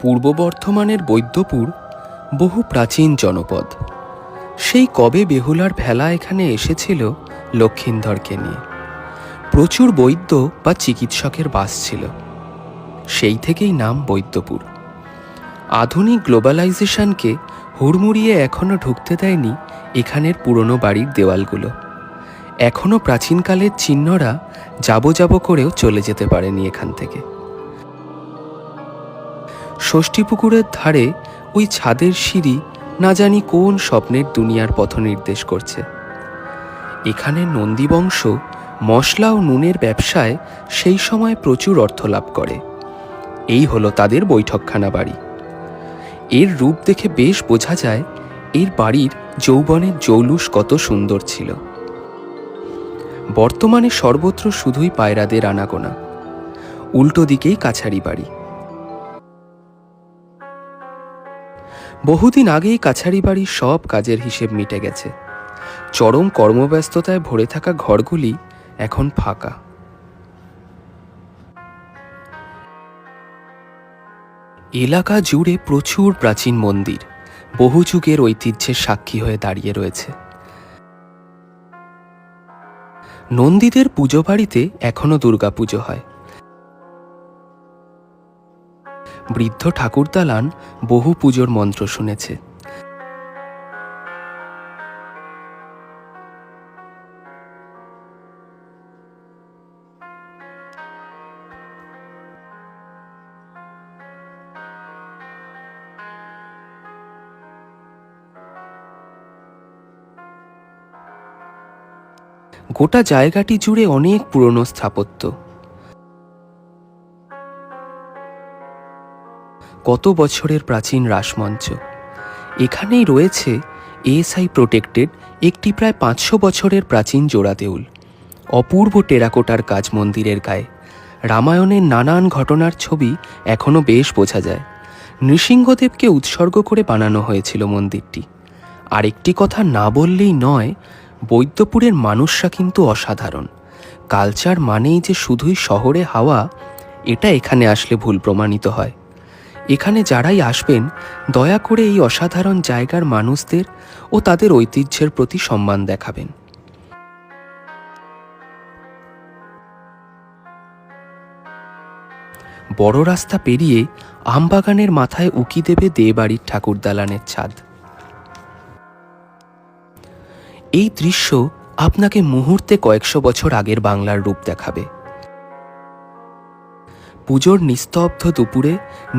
পূর্ব বর্ধমানের বৈদ্যপুর বহু প্রাচীন জনপদ। সেই কবে বেহুলার ভেলা এখানে এসেছিল লক্ষিন্দরকে নিয়ে। প্রচুর বৈদ্য বা চিকিৎসকের বাস ছিল, সেই থেকেই নাম বৈদ্যপুর। আধুনিক গ্লোবালাইজেশনকে হুড়মুড়িয়ে এখনও ঢুকতে দেয়নি এখানের পুরনো বাড়ির দেওয়ালগুলো। এখনও প্রাচীনকালের চিহ্নরা যাবো করেও চলে যেতে পারেনি এখান থেকে। ষষ্ঠীপুকুরের ধারে ওই ছাদের সিঁড়ি না জানি কোন স্বপ্নের দুনিয়ার পথ নির্দেশ করছে। এখানে নন্দীবংশ মশলা ও নুনের ব্যবসায় সেই সময় প্রচুর অর্থ লাভ করে। এই হলো তাদের বৈঠকখানা বাড়ি। এর রূপ দেখে বেশ বোঝা যায় এর বাড়ির যৌবনের জৌলুস কত সুন্দর ছিল। বর্তমানে সর্বত্র শুধুই পায়রাদের আনাগোনা, উল্টো দিকেই কাছারি বাড়ি। বহুদিন আগেই কাছারি বাড়ির সব কাজের হিসেব মিটে গেছে। চরম কর্মব্যস্ততায় ভরে থাকা ঘরগুলি এখন ফাঁকা। এলাকা জুড়ে প্রচুর প্রাচীন মন্দির বহু যুগের ঐতিহ্যের সাক্ষী হয়ে দাঁড়িয়ে রয়েছে। নন্দীদের পুজো বাড়িতে এখনো দুর্গাপুজো হয়। বৃদ্ধ ঠাকুরদালান বহু পুজোর মন্ত্র শুনেছে। গোটা জায়গাটি জুড়ে অনেক পুরনো স্থাপত্য, কত বছরের প্রাচীন রাসমঞ্চ। এখানেই রয়েছে এএসআই প্রোটেক্টেড একটি প্রায় 500 বছরের প্রাচীন জোড়া দেউল। অপূর্ব টেরাকোটার কাজ মন্দিরের গায়ে। রামায়ণের নানান ঘটনার ছবি এখনও বেশ বোঝা যায়। নৃসিংহদেবকে উৎসর্গ করে বানানো হয়েছিল মন্দিরটি। আরেকটি কথা না বললেই নয়, বৈদ্যপুরের মানুষরা কিন্তু অসাধারণ। কালচার মানেই যে শুধুই শহরে হাওয়া, এটা এখানে আসলে ভুল প্রমাণিত হয়। এখানে যারাই আসবেন দয়া করে এই অসাধারণ জায়গার মানুষদের ও তাদের ঐতিহ্যের প্রতি সম্মান দেখাবেন। বড় রাস্তা পেরিয়ে আমবাগানের মাথায় উকি দেবে দেবাড়ির ঠাকুর দালানের ছাদ। এই দৃশ্য আপনাকে মুহূর্তে কয়েকশো বছর আগের বাংলার রূপ দেখাবে। পুজোর নিস্তব্ধ দুপুরে